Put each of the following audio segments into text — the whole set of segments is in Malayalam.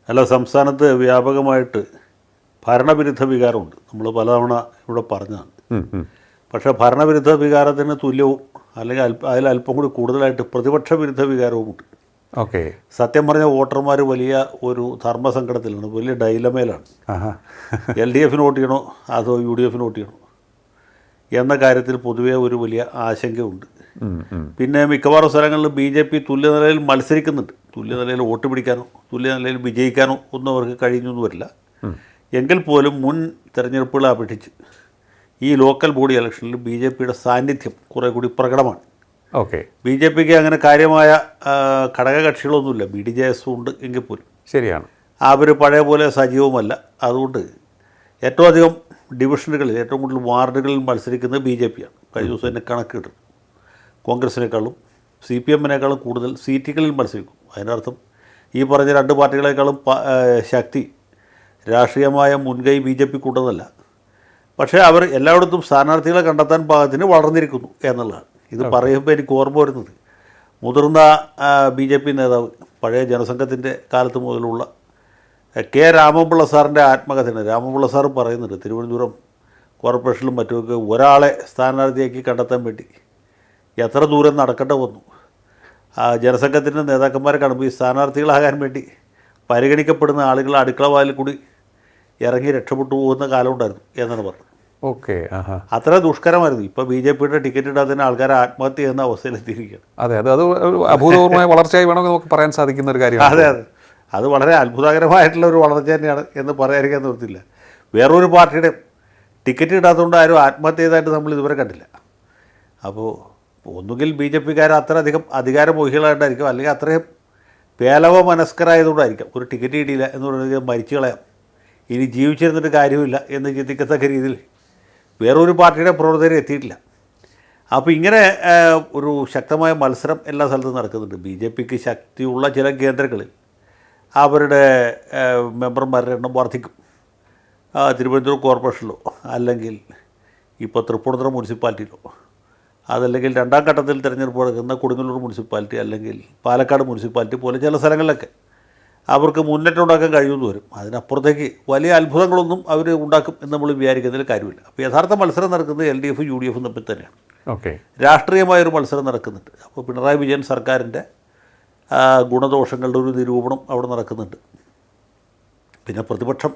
അല്ല, സംസ്ഥാനത്ത് വ്യാപകമായിട്ട് ഭരണവിരുദ്ധ വികാരമുണ്ട്. നമ്മൾ പലതവണ ഇവിടെ പറഞ്ഞതാണ്. പക്ഷേ ഭരണവിരുദ്ധ വികാരത്തിന് തുല്യവും അല്ലെങ്കിൽ അതിലല്പം കൂടി കൂടുതലായിട്ട് പ്രതിപക്ഷ വിരുദ്ധ വികാരവുമുണ്ട്. ഓക്കെ. സത്യം പറഞ്ഞ വോട്ടർമാർ വലിയ ഒരു ധർമ്മസങ്കടത്തിലാണ്, വലിയ ഡൈലമയിലാണ്. LDF വോട്ട് ചെയ്യണോ അതോ UDF വോട്ട് ചെയ്യണോ എന്ന കാര്യത്തിൽ പൊതുവേ ഒരു വലിയ ആശങ്കയുണ്ട്. പിന്നെ മിക്കവാറും സ്ഥലങ്ങളിൽ BJP തുല്യനിലയിൽ മത്സരിക്കുന്നുണ്ട്. തുല്യനിലയിൽ വോട്ട് പിടിക്കാനോ തുല്യനിലയിൽ വിജയിക്കാനോ ഒന്നും അവർക്ക് കഴിഞ്ഞൊന്നും വരില്ല. എങ്കിൽ പോലും മുൻ തെരഞ്ഞെടുപ്പുകളെ അപേക്ഷിച്ച് ഈ ലോക്കൽ ബോഡി ഇലക്ഷനിൽ BJPയുടെ സാന്നിധ്യം കുറേ കൂടി പ്രകടമാണ്. ഓക്കെ. BJPക്ക് അങ്ങനെ കാര്യമായ ഘടകകക്ഷികളൊന്നുമില്ല. BDJS ഉണ്ട് എങ്കിൽ പോലും ശരിയാണ്, അവർ പഴയ പോലെ സജീവമല്ല. അതുകൊണ്ട് ഏറ്റവും അധികം ഡിവിഷനുകളിൽ, ഏറ്റവും കൂടുതൽ വാർഡുകളിൽ മത്സരിക്കുന്നത് BJPയാണ്. കഴിഞ്ഞ ദിവസം തന്നെ കണക്ക് കിട്ടും. കോൺഗ്രസിനേക്കാളും CPMനേക്കാളും കൂടുതൽ സീറ്റുകളിൽ മത്സരിക്കും. അതിനർത്ഥം ഈ പറഞ്ഞ രണ്ട് പാർട്ടികളെക്കാളും ശക്തി, രാഷ്ട്രീയമായ മുൻകൈ BJPക്ക് ഉണ്ടെന്നല്ല. പക്ഷേ അവർ എല്ലായിടത്തും സ്ഥാനാർത്ഥികളെ കണ്ടെത്താൻ പാകത്തിന് വളർന്നിരിക്കുന്നു എന്നുള്ളതാണ്. ഇത് പറയുമ്പോൾ എനിക്ക് ഓർമ്മ വരുന്നത് മുതിർന്ന BJP നേതാവ്, പഴയ ജനസംഘത്തിൻ്റെ കാലത്ത് മുതലുള്ള K. രാമപിള്ള സാറിൻ്റെ ആത്മകഥയാണ്. രാമപിള്ള സാർ പറയുന്നുണ്ട്, തിരുവനന്തപുരം കോർപ്പറേഷനിലും മറ്റുമൊക്കെ ഒരാളെ സ്ഥാനാർത്ഥിയാക്കി കണ്ടെത്താൻ വേണ്ടി എത്ര ദൂരം നടക്കേണ്ടി വന്നു. ജനസംഘത്തിൻ്റെ നേതാക്കന്മാരെ കാണുമ്പോൾ ഈ സ്ഥാനാർത്ഥികളാകാൻ വേണ്ടി പരിഗണിക്കപ്പെടുന്ന ആളുകൾ അടുക്കള വാതിൽ കൂടി ഇറങ്ങി രക്ഷപ്പെട്ടു പോകുന്ന കാലം ഉണ്ടായിരുന്നു എന്നാണ് പറഞ്ഞത്. ഓക്കെ. അത്ര ദുഷ്കരമായിരുന്നു. ഇപ്പോൾ BJPയുടെ ടിക്കറ്റ് ഇടാതെ തന്നെ ആൾക്കാർ ആത്മഹത്യ ചെയ്യുന്ന അവസ്ഥയിലെത്തിയിരിക്കുകയാണ്. അതെ, അത് അഭൂതപൂർവമായ വളർച്ചയായി വേണമെങ്കിൽ നമുക്ക് പറയാൻ സാധിക്കുന്ന ഒരു കാര്യമാണ്. അതെ, അത് വളരെ അത്ഭുതകരമായിട്ടുള്ള ഒരു വളർച്ച തന്നെയാണ് എന്ന് പറയാതിരിക്കാൻ നിർത്തില്ല. വേറൊരു പാർട്ടിയുടെ ടിക്കറ്റ് ഇടാത്തതുകൊണ്ട് ആരും ആത്മഹത്യ ചെയ്തതായിട്ട് നമ്മൾ ഇതുവരെ കണ്ടില്ല. അപ്പോൾ ഒന്നുകിൽ BJPക്കാർ അത്രയധികം അധികാരമോഹികളായിട്ടായിരിക്കും, അല്ലെങ്കിൽ അത്രയും പേലവ മനസ്കരായതുകൊണ്ടായിരിക്കും. ഒരു ടിക്കറ്റ് കിട്ടിയില്ല എന്ന് പറയുന്നത് മരിച്ചു കളയാം, ഇനി ജീവിച്ചിരുന്നിട്ട് കാര്യമില്ല എന്ന് ചിന്തിക്കത്തക്ക രീതിയിൽ വേറൊരു പാർട്ടിയുടെ പ്രവർത്തകർ എത്തിയിട്ടില്ല. അപ്പോൾ ഇങ്ങനെ ഒരു ശക്തമായ മത്സരം എല്ലാ സ്ഥലത്തും നടക്കുന്നുണ്ട്. BJPക്ക് ശക്തിയുള്ള ചില കേന്ദ്രങ്ങളിൽ അവരുടെ മെമ്പർമാരുടെ എണ്ണം വർദ്ധിക്കും. തിരുവനന്തപുരം കോർപ്പറേഷനിലോ അല്ലെങ്കിൽ ഇപ്പോൾ തൃപ്പൂണിത്തുറ മുനിസിപ്പാലിറ്റിയിലോ, അതല്ലെങ്കിൽ രണ്ടാം ഘട്ടത്തിൽ തിരഞ്ഞെടുപ്പ് നടക്കുന്ന കൊടുങ്ങല്ലൂർ മുനിസിപ്പാലിറ്റി അല്ലെങ്കിൽ പാലക്കാട് മുനിസിപ്പാലിറ്റി പോലെ ചില സ്ഥലങ്ങളിലൊക്കെ അവർക്ക് മുന്നേറ്റം ഉണ്ടാക്കാൻ കഴിയുമെന്ന് വരും. അതിനപ്പുറത്തേക്ക് വലിയ അത്ഭുതങ്ങളൊന്നും അവർ ഉണ്ടാക്കും എന്ന് നമ്മൾ വിചാരിക്കുന്നതിൽ കാര്യമില്ല. അപ്പോൾ യഥാർത്ഥ മത്സരം നടക്കുന്നത് LDF UDF തമ്മിൽ തന്നെയാണ്. ഓക്കെ. രാഷ്ട്രീയമായൊരു മത്സരം നടക്കുന്നുണ്ട്. അപ്പോൾ പിണറായി വിജയൻ സർക്കാരിൻ്റെ ഗുണദോഷങ്ങളുടെ ഒരു നിരൂപണം അവിടെ നടക്കുന്നുണ്ട്. പിന്നെ പ്രതിപക്ഷം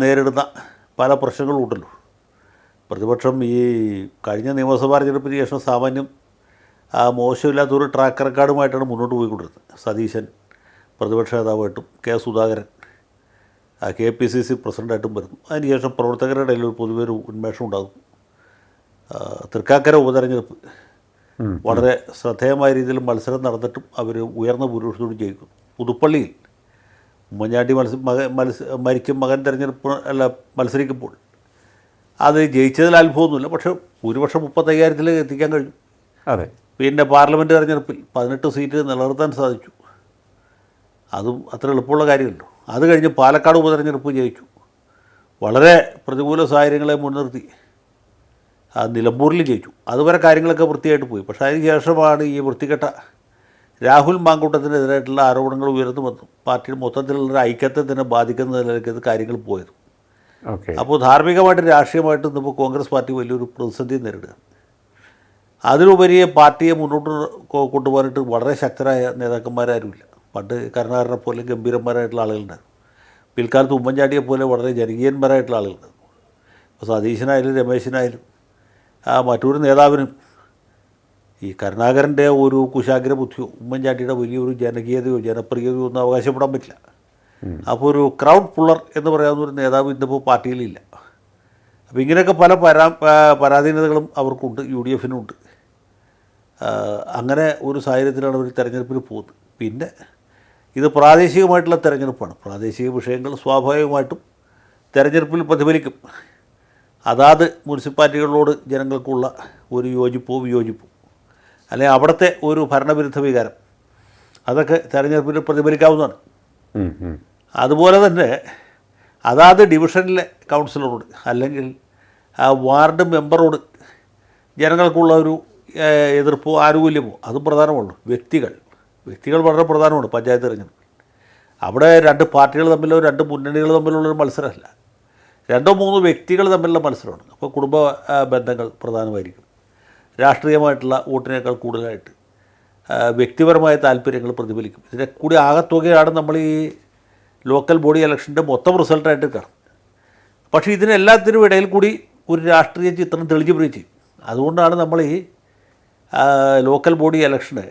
നേരിടുന്ന പല പ്രശ്നങ്ങളും ഉണ്ടല്ലോ. പ്രതിപക്ഷം ഈ കഴിഞ്ഞ നിയമസഭാ തെരഞ്ഞെടുപ്പിന് ശേഷം സാമാന്യം മോശമില്ലാത്തൊരു ട്രാക്ക് റെക്കോർഡുമായിട്ടാണ് മുന്നോട്ട് പോയിക്കൊണ്ടിരുന്നത്. സതീശൻ പ്രതിപക്ഷ നേതാവായിട്ടും സുധാകരൻ KPCC പ്രസിഡൻ്റായിട്ടും വരുന്നു. അതിനുശേഷം പ്രവർത്തകരുടെ ഇടയിൽ ഒരു പൊതുവെ ഒരു ഉന്മേഷം ഉണ്ടാകും. തൃക്കാക്കര ഉപതെരഞ്ഞെടുപ്പ് വളരെ ശ്രദ്ധേയമായ രീതിയിൽ മത്സരം നടന്നിട്ടും അവർ ഉയർന്ന ഭൂരിപക്ഷത്തോട് ജയിക്കുന്നു. പുതുപ്പള്ളിയിൽ ഉമ്മൻചാണ്ടി മരിക്കും മകൻ തെരഞ്ഞെടുപ്പ് മത്സരിക്കുമ്പോൾ അത് ജയിച്ചതിൽ അത്ഭുതമൊന്നുമില്ല. പക്ഷേ ഭൂരിപക്ഷം 35,000 എത്തിക്കാൻ കഴിഞ്ഞു. അതെ. പിന്നെ പാർലമെൻറ്റ് തെരഞ്ഞെടുപ്പിൽ 18 സീറ്റ് നിലനിർത്താൻ സാധിച്ചു. അതും അത്ര എളുപ്പമുള്ള കാര്യമല്ലോ. അത് കഴിഞ്ഞ് പാലക്കാട് ഉപതെരഞ്ഞെടുപ്പ് ജയിച്ചു. വളരെ പ്രതികൂല സാഹചര്യങ്ങളെ മുൻനിർത്തി നിലമ്പൂരിൽ ജയിച്ചു. അതുവരെ കാര്യങ്ങളൊക്കെ വൃത്തിയായിട്ട് പോയി. പക്ഷേ അതിന് ശേഷമാണ് ഈ വൃത്തികെട്ട രാഹുൽ മാങ്കൂട്ടത്തിനെതിരായിട്ടുള്ള ആരോപണങ്ങൾ ഉയർന്നു വന്നു. പാർട്ടിയുടെ മൊത്തത്തിലുള്ള ഐക്യത്തെ തന്നെ ബാധിക്കുന്ന നിലയിലേക്ക് കാര്യങ്ങൾ പോയത്. ഓക്കെ. അപ്പോൾ ധാർമ്മികമായിട്ടും രാഷ്ട്രീയമായിട്ടും ഇപ്പോൾ കോൺഗ്രസ് പാർട്ടി വലിയൊരു പ്രതിസന്ധി നേരിടുകയാണ്. അതിലുപരി പാർട്ടിയെ മുന്നോട്ട് കൊണ്ടുപോകാനായിട്ട് വളരെ ശക്തരായ നേതാക്കന്മാരാരുമില്ല. പണ്ട് കരുണാകരനെ പോലെ ഗംഭീരന്മാരായിട്ടുള്ള ആളുകളുണ്ടായിരുന്നു. പിൽക്കാലത്ത് ഉമ്മൻചാണ്ടിയെ പോലെ വളരെ ജനകീയന്മാരായിട്ടുള്ള ആളുകളുണ്ടായിരുന്നു. ഇപ്പോൾ സതീശനായാലും രമേശനായാലും മറ്റൊരു നേതാവിനും ഈ കരുണാകരൻ്റെ ഒരു കുശാഗ്ര ബുദ്ധിയോ ഉമ്മൻചാണ്ടിയുടെ വലിയൊരു ജനകീയതയോ ജനപ്രിയതയോ ഒന്നും അവകാശപ്പെടാൻ പറ്റില്ല. അപ്പോൾ ഒരു ക്രൗഡ് പുള്ളർ എന്ന് പറയാവുന്ന ഒരു നേതാവ് ഇന്നിപ്പോൾ പാർട്ടിയിലില്ല. അപ്പോൾ ഇങ്ങനെയൊക്കെ പല പരാധീനതകളും അവർക്കുണ്ട്, UDFനുണ്ട്. അങ്ങനെ ഒരു സാഹചര്യത്തിലാണ് അവർ തെരഞ്ഞെടുപ്പിന് പോകുന്നത്. പിന്നെ ഇത് പ്രാദേശികമായിട്ടുള്ള തെരഞ്ഞെടുപ്പാണ്. പ്രാദേശിക വിഷയങ്ങൾ സ്വാഭാവികമായിട്ടും തെരഞ്ഞെടുപ്പിൽ പ്രതിഫലിക്കും. അതാത് മുനിസിപ്പാലിറ്റികളോട് ജനങ്ങൾക്കുള്ള ഒരു യോജിപ്പോ വിയോജിപ്പോ അല്ലെങ്കിൽ അവിടുത്തെ ഒരു ഭരണവിരുദ്ധ വികാരം അതൊക്കെ തെരഞ്ഞെടുപ്പിൽ പ്രതിഫലിക്കാവുന്നതാണ്. അതുപോലെ തന്നെ അതാത് ഡിവിഷനിലെ കൗൺസിലറോട് അല്ലെങ്കിൽ വാർഡ് മെമ്പറോട് ജനങ്ങൾക്കുള്ള ഒരു എതിർപ്പോ ആനുകൂല്യമോ അതും പ്രധാനമുള്ളൂ. വ്യക്തികൾ വളരെ പ്രധാനമാണ് പഞ്ചായത്ത് തെരഞ്ഞെടുപ്പിൽ. അവിടെ രണ്ട് പാർട്ടികൾ തമ്മിലോ രണ്ട് മുന്നണികൾ തമ്മിലുള്ളൊരു മത്സരമല്ല, രണ്ടോ മൂന്നോ വ്യക്തികൾ തമ്മിലുള്ള മത്സരമാണ്. അപ്പോൾ കുടുംബ ബന്ധങ്ങൾ പ്രധാനമായിരിക്കും. രാഷ്ട്രീയമായിട്ടുള്ള വോട്ടിനേക്കാൾ കൂടുതലായിട്ട് വ്യക്തിപരമായ താല്പര്യങ്ങൾ പ്രതിഫലിക്കും. ഇതിനെ കൂടി ആകത്തുകയാണ് നമ്മൾ ഈ ലോക്കൽ ബോഡി ഇലക്ഷൻ്റെ മൊത്തം റിസൾട്ടായിട്ട് കാണുന്നത്. പക്ഷേ ഇതിനെല്ലാത്തിനും ഇടയിൽ കൂടി ഒരു രാഷ്ട്രീയ ചിത്രം തെളിഞ്ഞു ചെയ്യും. അതുകൊണ്ടാണ് നമ്മൾ ഈ ലോക്കൽ ബോഡി ഇലക്ഷന്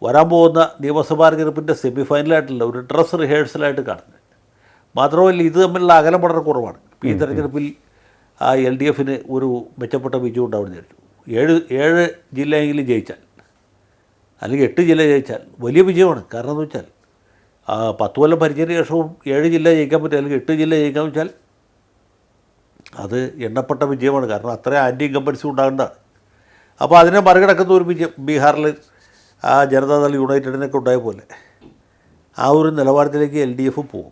വരാൻ പോകുന്ന നിയമസഭാ തെരഞ്ഞെടുപ്പിൻ്റെ സെമി ഫൈനലായിട്ടുള്ള ഒരു ഡ്രസ് റിഹേഴ്സലായിട്ട് കാണുന്നത്. മാത്രമല്ല ഇത് തമ്മിലുള്ള അകലം വളരെ കുറവാണ്. ഈ തെരഞ്ഞെടുപ്പിൽ LDF ഒരു മെച്ചപ്പെട്ട വിജയം ഉണ്ടാവുമെന്ന് വിചാരിച്ചു. 7 ജില്ലയെങ്കിലും ജയിച്ചാൽ, അല്ലെങ്കിൽ 8 ജില്ല ജയിച്ചാൽ വലിയ വിജയമാണ്. കാരണം എന്ന് വെച്ചാൽ 10 കൊല്ലം ഭരിച്ചതിന് ശേഷവും 7 ജില്ല ജയിക്കാൻ പറ്റും, അല്ലെങ്കിൽ 8 ജില്ല ജയിക്കാൻ വെച്ചാൽ അത് എണ്ണപ്പെട്ട വിജയമാണ്. കാരണം അത്ര ആൻറ്റി ഇൻകംബൻസി ഉണ്ടാകേണ്ടതാണ്. അപ്പോൾ അതിനെ മറികടക്കുന്ന ഒരു വിജയം ബീഹാറിൽ ജനതാദൾ യുണൈറ്റഡിനൊക്കെ ഉണ്ടായ പോലെ ആ ഒരു നിലവാരത്തിലേക്ക് LDF പോകും.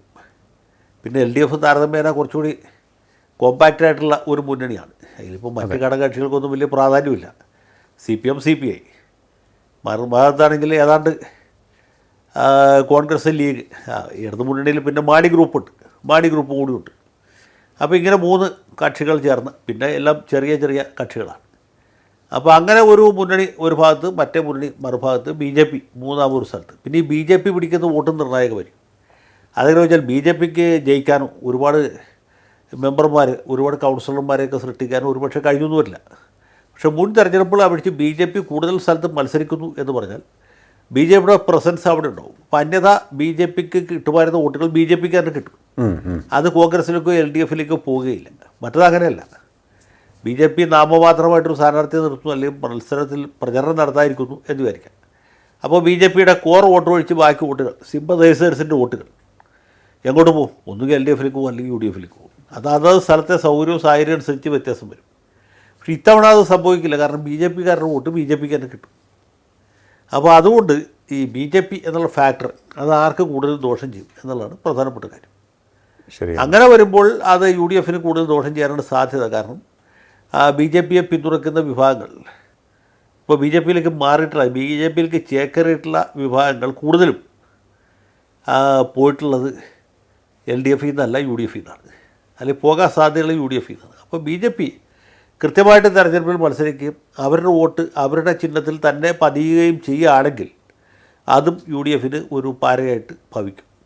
പിന്നെ LDF താരതമ്യേന കുറച്ചുകൂടി കോമ്പാക്റ്റ് ആയിട്ടുള്ള ഒരു മുന്നണിയാണ്. അതിലിപ്പോൾ മറ്റ് ഘടകകക്ഷികൾക്കൊന്നും വലിയ പ്രാധാന്യമില്ല. CPM CPI മറുഭാഗത്താണെങ്കിൽ ഏതാണ്ട് കോൺഗ്രസ്, ലീഗ്, ഇടതു മുന്നണിയിൽ പിന്നെ മാണി ഗ്രൂപ്പ് കൂടിയുണ്ട്. അപ്പോൾ ഇങ്ങനെ 3 കക്ഷികൾ ചേർന്ന്, പിന്നെ എല്ലാം ചെറിയ ചെറിയ കക്ഷികളാണ്. അപ്പോൾ അങ്ങനെ ഒരു മുന്നണി ഒരു ഭാഗത്ത്, മറ്റേ മുന്നണി മറുഭാഗത്ത്, BJP മൂന്നാമൊരു സ്ഥലത്ത്. പിന്നെ ഈ BJP പിടിക്കുന്ന വോട്ട് നിർണായകമായിരിക്കും. അതെങ്ങനെ വെച്ചാൽ BJPക്ക് ജയിക്കാനും ഒരുപാട് മെമ്പർമാർ, ഒരുപാട് കൗൺസിലർമാരെയൊക്കെ സൃഷ്ടിക്കാനും ഒരുപക്ഷെ കഴിഞ്ഞൊന്നും വരില്ല. പക്ഷേ മുൻ തെരഞ്ഞെടുപ്പുകൾ അപേക്ഷിച്ച് BJP കൂടുതൽ സ്ഥലത്ത് മത്സരിക്കുന്നു എന്ന് പറഞ്ഞാൽ BJPയുടെ പ്രസൻസ് അവിടെ ഉണ്ടാവും. അപ്പം അന്യഥ BJPക്ക് കിട്ടുമായിരുന്ന വോട്ടുകൾ BJPക്ക് തന്നെ കിട്ടും. അത് കോൺഗ്രസിലേക്കോ LDFിലേക്കോ പോവുകയില്ല. മറ്റത് അങ്ങനെയല്ല. BJP നാമമാത്രമായിട്ടൊരു സ്ഥാനാർത്ഥിയെ നിർത്തുന്നു, അല്ലെങ്കിൽ മത്സരത്തിൽ പ്രചരണം നടത്താതിരിക്കുന്നു എന്ന് വിചാരിക്കാം. അപ്പോൾ BJPയുടെ കോർ വോട്ട് ഒഴിച്ച് ബാക്കി വോട്ടുകൾ, സിമ്പതൈസേഴ്സിൻ്റെ വോട്ടുകൾ എങ്ങോട്ട് പോകും? ഒന്നുകിൽ LDFിലേക്ക് പോകും, അല്ലെങ്കിൽ UDFിലേക്ക് പോകും. അതത് സ്ഥലത്തെ സൗകര്യവും സാഹചര്യം അനുസരിച്ച് വ്യത്യാസം വരും. പക്ഷേ ഇത്തവണ അത് സംഭവിക്കില്ല. കാരണം BJPക്കാരുടെ വോട്ട് BJPക്ക് തന്നെ കിട്ടും. അപ്പോൾ അതുകൊണ്ട് ഈ BJP എന്നുള്ള ഫാക്ടർ അത് ആർക്ക് കൂടുതൽ ദോഷം ചെയ്യും എന്നുള്ളതാണ് പ്രധാനപ്പെട്ട കാര്യം. ശരി, അങ്ങനെ വരുമ്പോൾ അത് UDFന് കൂടുതൽ ദോഷം ചെയ്യാനാണ് സാധ്യത. കാരണം BJPയെ പിന്തുണയ്ക്കുന്ന വിഭാഗങ്ങൾ ഇപ്പോൾ BJPയിലേക്ക് മാറിയിട്ടുള്ള, BJPയിലേക്ക് ചേക്കേറിയിട്ടുള്ള വിഭാഗങ്ങൾ കൂടുതലും പോയിട്ടുള്ളത് LDFയിൽ നിന്നല്ല, UDFയിൽ നിന്നാണ്. അല്ലെങ്കിൽ പോകാൻ സാധ്യതയുള്ള UDFയിൽ നിന്നാണ്. അപ്പോൾ BJP കൃത്യമായിട്ട് തെരഞ്ഞെടുപ്പിൽ മത്സരിക്കുകയും അവരുടെ വോട്ട് അവരുടെ ചിഹ്നത്തിൽ തന്നെ പതിയുകയും ചെയ്യുകയാണെങ്കിൽ അതും UDFന് ഒരു പാരയായിട്ട് ഭവിക്കും.